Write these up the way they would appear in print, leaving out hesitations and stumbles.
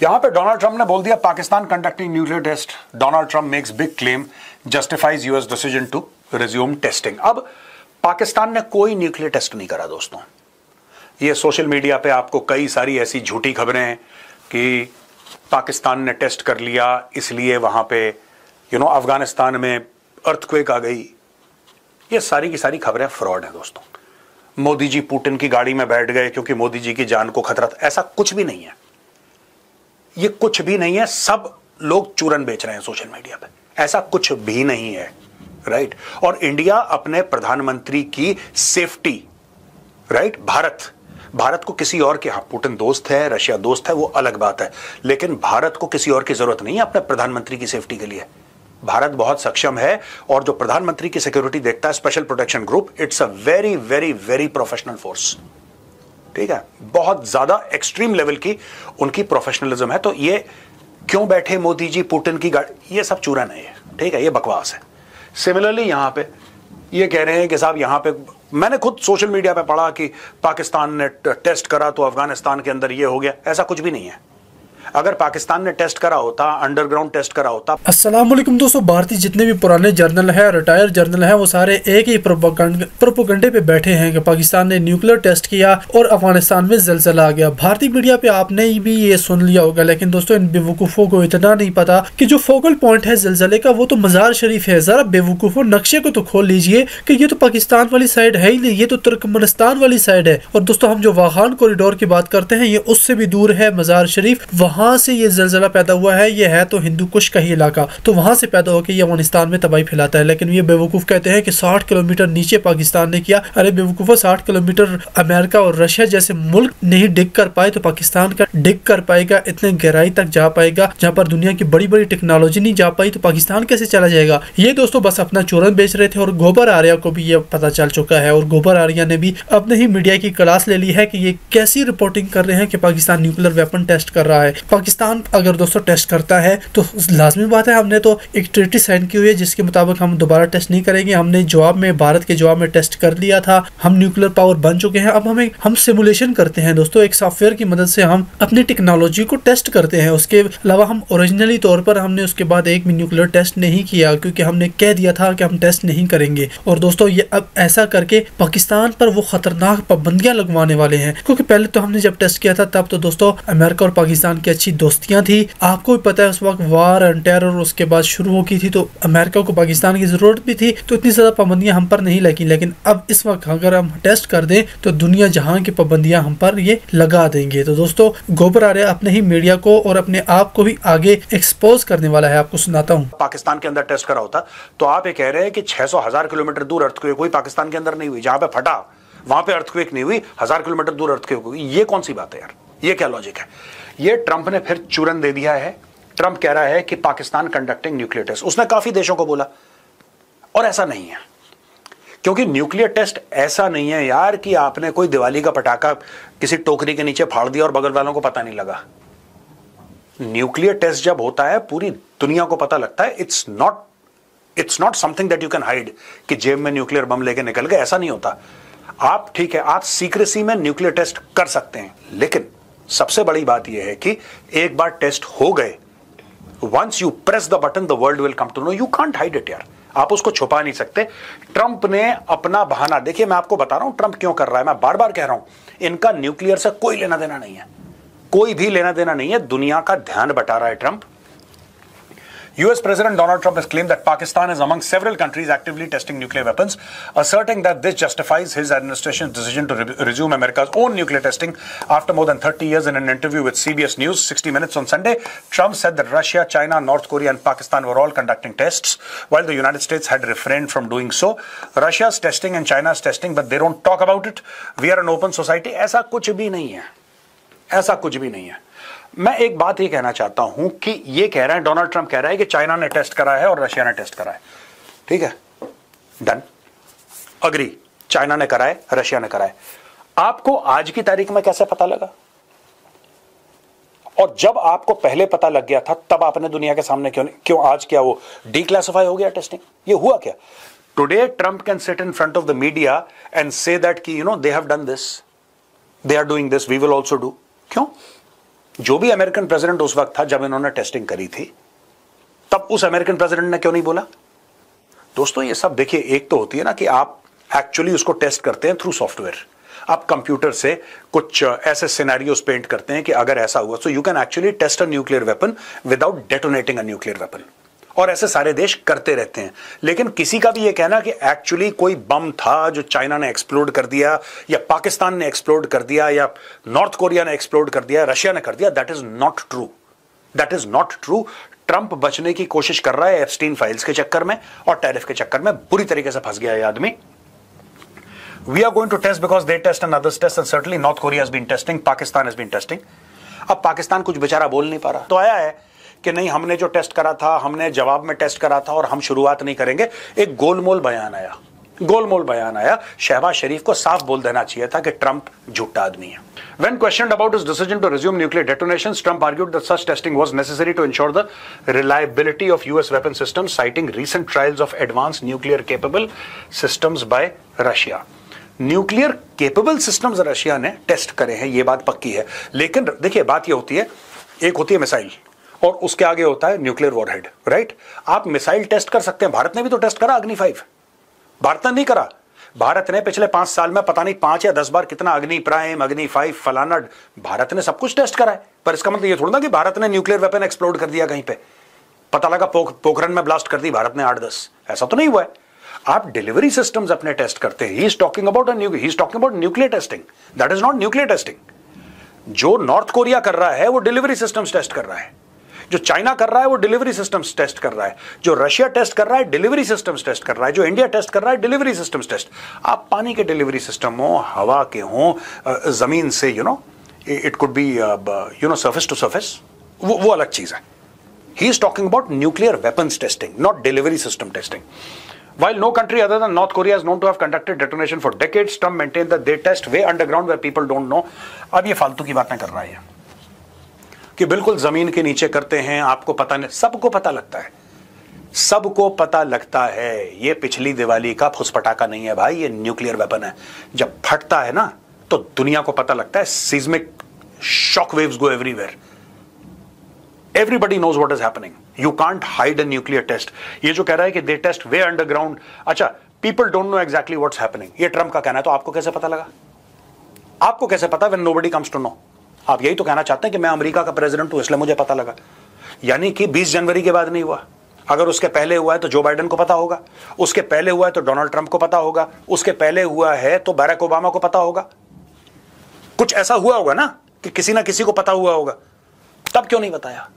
यहां पे Donald Trump ने बोल दिया Pakistan conducting nuclear test, Donald Trump makes big claim, justifies US decision to resume testing. अब पाकिस्तान ने कोई न्यूक्लियर टेस्ट नहीं करा दोस्तों। ये सोशल मीडिया पे आपको कई सारी ऐसी झूठी खबरें कि पाकिस्तान ने टेस्ट कर लिया इसलिए वहां पे अफगानिस्तान में अर्थक्वेक आ गई, ये सारी की सारी खबरें फ्रॉड हैं दोस्तों। मोदी जी पुतिन की गाड़ी में बैठ गए क्योंकि मोदी जी की जान को खतरा था, ऐसा कुछ भी नहीं है। ये कुछ भी नहीं है, सब लोग चूरन बेच रहे हैं सोशल मीडिया पे, ऐसा कुछ भी नहीं है, राइट। और इंडिया अपने प्रधानमंत्री की सेफ्टी, राइट, भारत को किसी और के, हाँ पुतिन दोस्त है, रशिया दोस्त है, वो अलग बात है, लेकिन भारत को किसी और की जरूरत नहीं है अपने प्रधानमंत्री की सेफ्टी के लिए। भारत बहुत सक्षम है और जो प्रधानमंत्री की सिक्योरिटी देखता है special protection group, it's a very very very professional force, ठीक है, बहुत ज्यादा एक्सट्रीम लेवल की उनकी प्रोफेशनलिज्म है। तो ये क्यों बैठे मोदी जी पुतिन की गाड़ी, ये सब चूरन है, ठीक है, ये बकवास है। सिमिलरली यहां पे ये कह रहे हैं कि साहब यहां पे, मैंने खुद सोशल मीडिया पे पढ़ा कि पाकिस्तान ने टेस्ट करा तो अफगानिस्तान के अंदर ये हो गया, ऐसा कुछ भी नहीं है। अगर पाकिस्तान ने टेस्ट करा होता, अंडरग्राउंड टेस्ट करा होता। अस्सलाम वालेकुम दोस्तों, भारतीय जितने भी पुराने जर्नल हैं, रिटायर्ड जर्नल हैं, वो सारे एक ही प्रोपोगंडे पे बैठे हैं कि पाकिस्तान ने न्यूक्लियर टेस्ट किया और अफगानिस्तान में जलजला आ गया। भारतीय मीडिया पे आपने भी ये सुन लिया होगा, लेकिन दोस्तों इन बेवकूफ़ों को इतना नहीं पता कि जो फोकल पॉइंट है जलजले का वो तो मजार शरीफ है। जरा बेवकूफ़ों नक्शे को तो खोल लीजिए कि ये तो पाकिस्तान वाली साइड है ही नहीं, ये तो तुर्कमेनिस्तान वाली साइड है। और दोस्तों हम जो वाखान कॉरिडोर की बात करते हैं, ये उससे भी दूर है मजार शरीफ, वहां से ये जलजला पैदा हुआ है। ये है तो हिंदू कुश का ही इलाका, तो वहां से पैदा होकर ये अफगानिस्तान में तबाही फैलाता है। लेकिन ये बेवकूफ कहते हैं कि 60 किलोमीटर नीचे पाकिस्तान ने किया। अरे बेवकूफो, 60 किलोमीटर अमेरिका और रशिया जैसे मुल्क नहीं डिग कर पाए तो पाकिस्तान का डिग कर पाएगा, इतने गहराई तक जा पाएगा जहाँ पर दुनिया की बड़ी बड़ी टेक्नोलॉजी नहीं जा पाई, तो पाकिस्तान कैसे चला जाएगा। ये दोस्तों बस अपना चूरन बेच रहे थे और गोबर आर्या को भी ये पता चल चुका है, और गोबर आर्या ने भी अपने ही मीडिया की क्लास ले ली है कि ये कैसी रिपोर्टिंग कर रहे हैं कि पाकिस्तान न्यूक्लियर वेपन टेस्ट कर रहा है। पाकिस्तान अगर दोस्तों टेस्ट करता है तो लाजमी बात है, हमने तो एक ट्रीटी साइन की हुई है जिसके मुताबिक हम दोबारा टेस्ट नहीं करेंगे। हमने जवाब में, भारत के जवाब में टेस्ट कर लिया था, हम न्यूक्लियर पावर बन चुके हैं। अब हम सिमुलेशन करते हैं दोस्तों, एक सॉफ्टवेयर की मदद से हम अपनी टेक्नोलॉजी को टेस्ट करते हैं। उसके अलावा हम ओरिजिनली तौर पर हमने उसके बाद एक भी न्यूक्लियर टेस्ट नहीं किया, क्योंकि हमने कह दिया था कि हम टेस्ट नहीं करेंगे। और दोस्तों ये अब ऐसा करके पाकिस्तान पर वो खतरनाक पाबंदियां लगवाने वाले हैं, क्योंकि पहले तो हमने जब टेस्ट किया था तब तो दोस्तों अमेरिका और पाकिस्तान की अच्छी दोस्तियां थी। आपको भी पता है उस वक्त वार एंड टेरर उसके बाद शुरू हो गई थी, तो अमेरिका को पाकिस्तान की जरूरत भी थी, तो इतनी ज्यादा पाबंदियां हम पर नहीं लगी। लेकिन अब इस वक्त अगर हम टेस्ट कर दें तो दुनिया जहां की पाबंदियां हम पर ये लगा देंगे। तो दोस्तों गोबर आर्या अपने ही मीडिया को और अपने आप को भी आगे एक्सपोज करने वाला है, आपको सुनाता हूँ। पाकिस्तान के अंदर टेस्ट करा होता तो आप ये कह रहे हैं कि 600,000 किलोमीटर दूर अर्थक्वेक हुई, पाकिस्तान के अंदर नहीं हुई, जहां पे फटा वहां पे अर्थक्वेक नहीं हुई, 1000 किलोमीटर दूर अर्थक्वेक हुई। ये कौन सी बात है यार, ये क्या लॉजिक है। ये ट्रंप ने फिर चूरन दे दिया है। ट्रंप कह रहा है कि पाकिस्तान कंडक्टिंग न्यूक्लियर टेस्ट, उसने काफी देशों को बोला, और ऐसा नहीं है, क्योंकि न्यूक्लियर टेस्ट ऐसा नहीं है यार कि आपने कोई दिवाली का पटाखा किसी टोकरी के नीचे फाड़ दिया और बगल वालों को पता नहीं लगा। न्यूक्लियर टेस्ट जब होता है पूरी दुनिया को पता लगता है। It's not something that you can hide कि जेब में न्यूक्लियर बम लेके निकल गए, ऐसा नहीं होता। आप ठीक है, आप सीक्रेसी में न्यूक्लियर टेस्ट कर सकते हैं, लेकिन सबसे बड़ी बात यह है कि एक बार टेस्ट हो गए, once you press the button the world will come to know, you can't hide it यार, आप उसको छुपा नहीं सकते। ट्रंप ने अपना बहाना, देखिए मैं आपको बता रहा हूं ट्रंप क्यों कर रहा है, मैं बार बार कह रहा हूं इनका न्यूक्लियर से कोई लेना देना नहीं है, कोई भी लेना देना नहीं है, दुनिया का ध्यान बटा रहा है Trump. US President Donald Trump has claimed that Pakistan is among several countries actively testing nuclear weapons, asserting that this justifies his administration's decision to resume America's own nuclear testing after more than 30 years. In an interview with CBS News 60 Minutes on Sunday, Trump said that Russia, China, North Korea and Pakistan were all conducting tests, while the United States had refrained from doing so. Russia's testing and China's testing, but they don't talk about it. We are an open society. ऐसा कुछ भी नहीं है, ऐसा कुछ भी नहीं है। मैं एक बात ये कहना चाहता हूं कि ये कह रहे हैं, डोनाल्ड ट्रंप कह रहा है कि चाइना ने टेस्ट करा है और रशिया ने टेस्ट करा है, ठीक है, डन, अग्री, चाइना ने करा है, रशिया ने करा है। आपको आज की तारीख में कैसे पता लगा? और जब आपको पहले पता लग गया था तब आपने दुनिया के सामने क्यों आज क्या वो डिक्लासिफाई हो गया टेस्टिंग? ये हुआ क्या? Today Trump can sit in front of the media and say that कि they have done this, they are doing this, we will also do. क्यों? जो भी अमेरिकन प्रेसिडेंट उस वक्त था जब इन्होंने टेस्टिंग करी थी, तब उस अमेरिकन प्रेसिडेंट ने क्यों नहीं बोला? दोस्तों ये सब देखिए, एक तो होती है ना कि आप एक्चुअली उसको टेस्ट करते हैं थ्रू सॉफ्टवेयर, आप कंप्यूटर से कुछ ऐसे सिनेरियोस पेंट करते हैं कि अगर ऐसा हुआ so you can actually test a nuclear weapon without detonating a nuclear weapon, और ऐसे सारे देश करते रहते हैं। लेकिन किसी का भी ये कहना कि एक्चुअली कोई बम था जो चाइना ने एक्सप्लोड कर दिया या पाकिस्तान ने एक्सप्लोड कर दिया या नॉर्थ कोरिया ने एक्सप्लोड कर दिया, रशिया ने कर दिया, that is not true, that is not true. Trump बचने की कोशिश कर रहा है एप्स्टीन फाइल्स के चक्कर में और टैरिफ के चक्कर में, बुरी तरीके से फंस गया है आदमी। We are going to test because they test and others test, and certainly North Korea has been testing, Pakistan has been testing. अब पाकिस्तान कुछ बेचारा बोल नहीं पा रहा, तो आया है कि नहीं हमने जो टेस्ट करा था, हमने जवाब में टेस्ट करा था और हम शुरुआत नहीं करेंगे। एक गोलमोल बयान आया, गोलमोल बयान आया। शहबाज शरीफ को साफ बोल देना चाहिए था कि ट्रंप झूठा आदमी है। When questioned about his decision to resume nuclear detonations, Trump argued that such testing was necessary to ensure the reliability of US weapon systems, citing recent trials of advanced nuclear capable systems by Russia. Nuclear capable systems Russia ने test करे हैं, ये बात पक्की है। लेकिन देखिए बात ये होती है, एक होती है मिसाइल और उसके आगे होता है न्यूक्लियर वॉरहेड, राइट? आप मिसाइल टेस्ट कर सकते हैं, भारत ने भी तो टेस्ट करा अग्नि 5, भारत ने नहीं करा। भारत ने पिछले 5 साल में पता नहीं 5 या 10 बार कितना अग्नि प्राइम, अग्नि 5, फलाना, भारत ने सब कुछ टेस्ट करा है। पर इसका मतलब ये थोड़ा ना कि भारत ने न्यूक्लियर वेपन एक्सप्लोड कर दिया कहीं पे, पता लगा पोखरण में ब्लास्ट कर दी भारत ने 8-10, ऐसा तो नहीं हुआ है। आप डिलीवरी सिस्टम्स अपने टेस्ट करते हैं। ही is talking about nuclear testing, that is not nuclear testing. जो नॉर्थ कोरिया कर रहा है वो डिलीवरी सिस्टम्स टेस्ट कर रहा है, जो चाइना कर रहा है वो डिलीवरी सिस्टम्स टेस्ट कर रहा है, जो रशिया टेस्ट कर रहा है डिलीवरी सिस्टम्स टेस्ट कर रहा है, जो इंडिया टेस्ट कर रहा है डिलीवरी सिस्टम्स टेस्ट। आप पानी के डिलीवरी सिस्टम हो, हवा के हो, जमीन से it could be surface to surface, वो अलग चीज है। He is talking about nuclear weapons testing, not delivery system testing. While no country other than North Korea is known to have conducted detonation for decades, Trump maintained that they test way underground where people don't know. अब ये फालतू की बातें कर रहा है कि बिल्कुल जमीन के नीचे करते हैं, आपको पता नहीं, सबको पता लगता है, सबको पता लगता है। ये पिछली दिवाली का फुस पटाखा नहीं है भाई, ये न्यूक्लियर वेपन है। जब फटता है ना तो दुनिया को पता लगता है, seismic shock waves go everywhere, everybody knows what is happening. You can't hide a nuclear test. ये जो कह रहा है कि they test way underground, अच्छा people don't know exactly what's happening, ये ट्रंप का कहना है, तो आपको कैसे पता लगा? आपको कैसे पता when nobody comes to know? आप यही तो कहना चाहते हैं कि मैं अमेरिका का प्रेसिडेंट हूं इसलिए मुझे पता लगा, यानी कि 20 जनवरी के बाद नहीं हुआ। अगर उसके पहले हुआ है तो जो बाइडेन को पता होगा, उसके पहले हुआ है तो डोनाल्ड ट्रंप को पता होगा, उसके पहले हुआ है तो बैरक ओबामा को पता होगा। कुछ ऐसा हुआ होगा ना कि किसी ना किसी को पता हुआ होगा, तब क्यों नहीं बताया?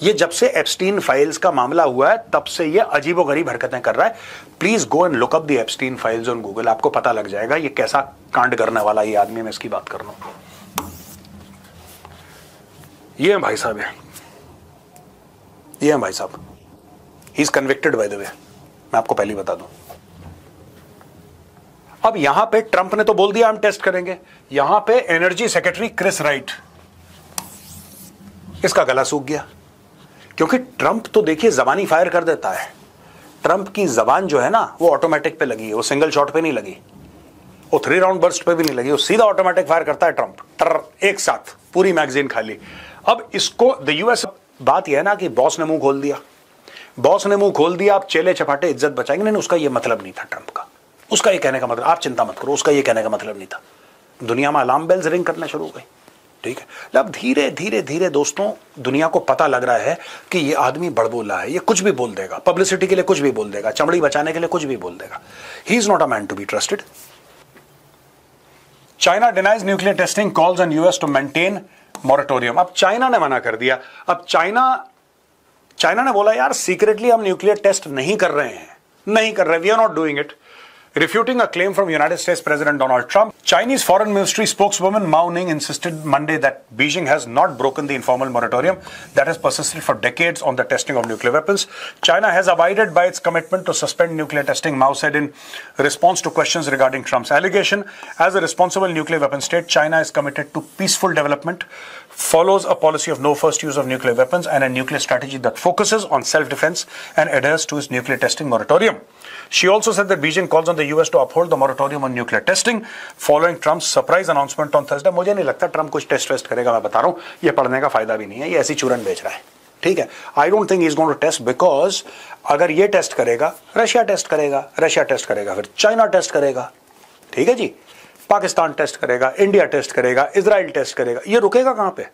ये जब से एप्स्टीन फाइल्स का मामला हुआ है तब से ये अजीबोगरीब हरकतें कर रहा है। Please go and look up the Epstein files on Google, आपको पता लग जाएगा ये कैसा कांड करने वाला ये आदमी। मैं इसकी बात कर रहा हूं, ये भाई साहब है, ये भाई साहब, he is convicted by the way, मैं आपको पहले बता दूं। अब यहां पे ट्रंप ने तो बोल दिया हम टेस्ट करेंगे, यहां पे एनर्जी सेक्रेटरी क्रिस राइट, इसका गला सूख गया, क्योंकि ट्रंप तो देखिए जबानी फायर कर देता है। ट्रंप की जबान जो है ना वो ऑटोमेटिक पे लगी है, वो सिंगल शॉट पे नहीं लगी, वो 3 राउंड बर्स्ट पे भी नहीं लगी, वो सीधा ऑटोमेटिक फायर करता है ट्रंप, टर एक साथ पूरी मैगजीन खाली। अब इसको द यूएस, बात यह है ना कि बॉस ने मुंह खोल दिया, बॉस ने मुंह खोल दिया, आप चेले चपाटे इज्जत बचाएंगे। नहीं, उसका यह मतलब नहीं था ट्रंप का, उसका यह कहने का मतलब, आप चिंता मत करो, उसका यह कहने का मतलब नहीं था। दुनिया में अलार्म बेल्स रिंग करना शुरू हो गई, ठीक है। अब धीरे धीरे धीरे दोस्तों दुनिया को पता लग रहा है कि ये आदमी बड़बोला है, ये कुछ भी बोल देगा, पब्लिसिटी के लिए कुछ भी बोल देगा, चमड़ी बचाने के लिए कुछ भी बोल देगा। He is not a man to be trusted. China denies nuclear testing, calls on US to maintain moratorium. अब चाइना ने मना कर दिया। अब चाइना ने बोला यार सीक्रेटली हम न्यूक्लियर टेस्ट नहीं कर रहे हैं, नहीं कर रहे, we are not doing it, refuting a claim from United States President Donald Trump. Chinese Foreign Ministry spokeswoman Mao Ning insisted Monday that Beijing has not broken the informal moratorium that has persisted for decades on the testing of nuclear weapons. China has abided by its commitment to suspend nuclear testing, Mao said in response to questions regarding Trump's allegation. As a responsible nuclear weapon state, China is committed to peaceful development, follows a policy of no first use of nuclear weapons and a nuclear strategy that focuses on self-defense and adheres to its nuclear testing moratorium. She also said that Beijing calls on the US to uphold the moratorium on nuclear testing following Trump's surprise announcement on Thursday. मुझे नहीं लगता Trump कुछ test करेगा, मैं बता रहा हूँ, ये पढ़ने का फायदा भी नहीं है, ये ऐसी चूरन बेच रहा है, ठीक है। I don't think he is going to test, because अगर ये टेस्ट करेगा, रशिया टेस्ट करेगा, फिर चाइना टेस्ट करेगा, ठीक है जी, पाकिस्तान टेस्ट करेगा, इंडिया टेस्ट करेगा, इजराइल टेस्ट करेगा, ये रुकेगा कहां पे?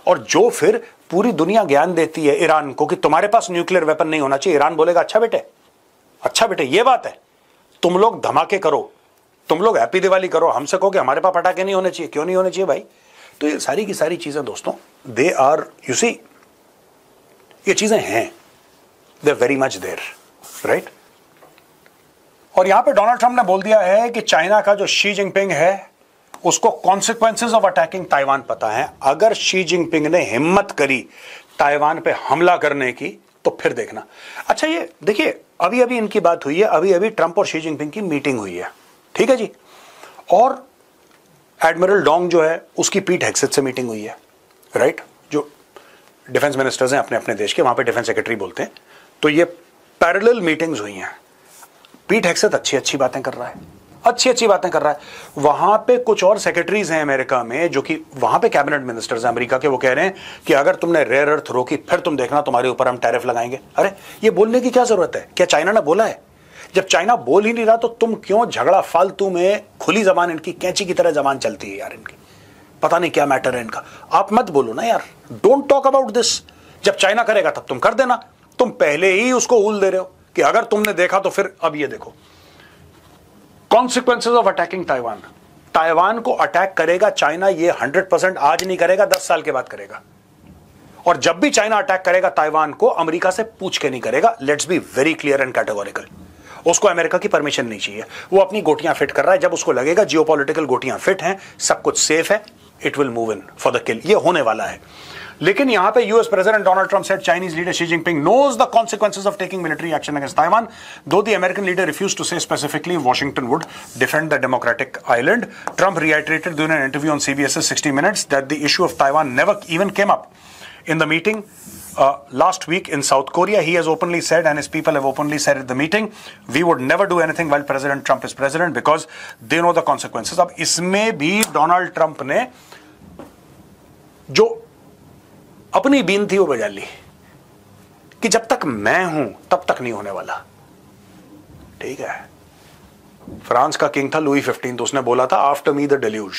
और जो फिर पूरी दुनिया ज्ञान देती है ईरान को कि तुम्हारे पास न्यूक्लियर वेपन नहीं होना चाहिए, ईरान बोलेगा अच्छा बेटे ये बात है, तुम लोग धमाके करो, तुम लोग हैप्पी दिवाली करो, हमसे कहो कि हमारे पास पटाखे नहीं होने चाहिए। क्यों नहीं होने चाहिए भाई? तो ये सारी की सारी चीजें दोस्तों, दे आर, यू सी, ये चीजें हैं, they are very much there, right. और यहां पे डोनाल्ड ट्रंप ने बोल दिया है कि चाइना का जो शी जिनपिंग है उसको कॉन्सिक्वेंसेस ऑफ अटैकिंग ताइवान पता है। अगर शी जिनपिंग ने हिम्मत करी ताइवान पे हमला करने की तो फिर देखना। अच्छा, ये देखिए, अभी अभी इनकी बात हुई है, अभी अभी ट्रंप और शी जिनपिंग की मीटिंग हुई है, ठीक है जी, और एडमिरल डोंग जो है उसकी पीट हेग्सेथ से मीटिंग हुई है, राइट, जो डिफेंस मिनिस्टर्स हैं अपने अपने देश के, वहां पे डिफेंस सेक्रेटरी बोलते हैं, तो ये पैरेलल मीटिंग्स हुई हैं। पीट हेग्सेथ अच्छी बातें कर रहा है, अच्छी बातें कर रहा है। वहां पे कुछ और सेक्रेटरीज हैं अमेरिका में जो कि वहां पे कैबिनेट मिनिस्टर्स हैं अमेरिका के, वो कह रहे हैं कि अगर तुमने रेयर अर्थ रोकी फिर तुम देखना तुम्हारे ऊपर हम टैरिफ लगाएंगे। अरे ये बोलने की क्या जरूरत है? क्या चाइना ने बोला है? जब चाइना बोल ही नहीं रहा तो तुम क्यों झगड़ा? फालतू में खुली जबान, इनकी कैंची की तरह जबान चलती है यार, इनकी पता नहीं क्या मैटर है इनका। आप मत बोलो ना यार, डोंट टॉक अबाउट दिस। जब चाइना करेगा तब तुम कर देना, तुम पहले ही उसको ऊल दे रहे हो कि अगर तुमने देखा तो फिर। अब ये देखो, consequences of attacking Taiwan, Taiwan को अटैक करेगा चाइना, ये 100% आज नहीं करेगा, 10 साल के बाद करेगा। और जब भी चाइना अटैक करेगा ताइवान को, अमेरिका से पूछ के नहीं करेगा। Let's be very clear and categorical. उसको अमेरिका की परमिशन नहीं चाहिए, वो अपनी गोटियां फिट कर रहा है। जब उसको लगेगा जियोपॉलिटिकल गोटियां फिट हैं, सब कुछ सेफ है, it will move in for the किल। ये होने वाला है। लेकिन यहां पे US president Donald Trump said Chinese leader Xi Jinping knows the consequences of taking military action against Taiwan, though the American leader refused to say specifically if Washington would defend the democratic island. Trump reiterated during an interview on CBS's 60 Minutes that the issue of Taiwan never even came up in the meeting last week in South Korea. He has openly said, and his people have openly said at the meeting, we would never do anything while President Trump is president because they know the consequences. अब इसमें भी Donald Trump ने जो अपनी been थी वो बजा ली कि जब तक मैं हूं तब तक नहीं होने वाला, ठीक है। फ्रांस का किंग था लुई 15, तो उसने बोला था आफ्टर मी द डेल्यूज।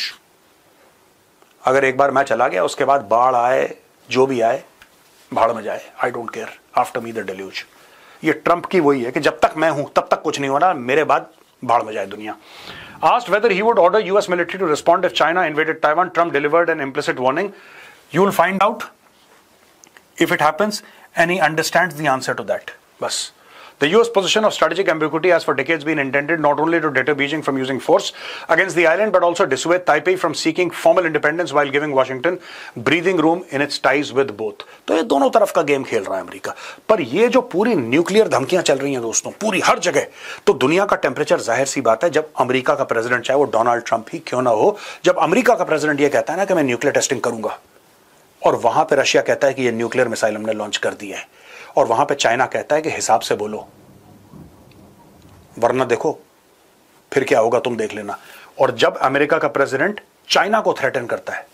अगर एक बार मैं चला गया उसके बाद बाढ़ आए, जो भी आए, भाड़ में जाए, I don't care, after me the deluge. ये ट्रंप की वही है कि जब तक मैं हूं तब तक कुछ नहीं होना, मेरे बाद भाड़ में जाए दुनिया। Asked whether he would order US military to respond if China invaded Taiwan, Trump delivered an implicit warning. You will find out if it happens, and he understands the answer to that. Bas. The US position of strategic ambiguity has for decades been intended not only to deter Beijing from using force against the island, but also dissuade Taipei from seeking formal independence while giving Washington breathing room in its ties with both. तो ये दोनों तरफ का game खेल रहा है America. पर ये जो पूरी न्यूक्लियर धमकियां चल रही हैं दोस्तों, पूरी हर जगह, तो दुनिया का टेम्परेचर जाहिर सी बात है, जब अमेरिका का प्रेसिडेंट, चाहे वो डोनाल्ड ट्रंप ही क्यों ना हो, जब अमेरिका का प्रेसिडेंट ये कहता है ना कि मैं न्यूक्लियर टेस्टिंग करूंगा, और वहां पे रशिया कहता है कि ये न्यूक्लियर मिसाइल हमने लॉन्च कर दिया है, और वहां पे चाइना कहता है कि हिसाब से बोलो वरना देखो फिर क्या होगा, तुम देख लेना। और जब अमेरिका का प्रेसिडेंट चाइना को थ्रेटन करता है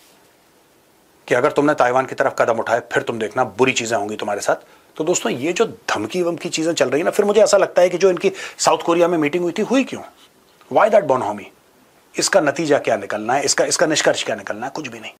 कि अगर तुमने ताइवान की तरफ कदम उठाए फिर तुम देखना बुरी चीजें होंगी तुम्हारे साथ, तो दोस्तों ये जो धमकी वमकी चीजें चल रही है ना, फिर मुझे ऐसा लगता है कि जो इनकी साउथ कोरिया में मीटिंग हुई थी, हुई क्यों? Why that बोनहोमी? इसका नतीजा क्या निकलना है, इसका निष्कर्ष क्या निकलना है? कुछ भी नहीं।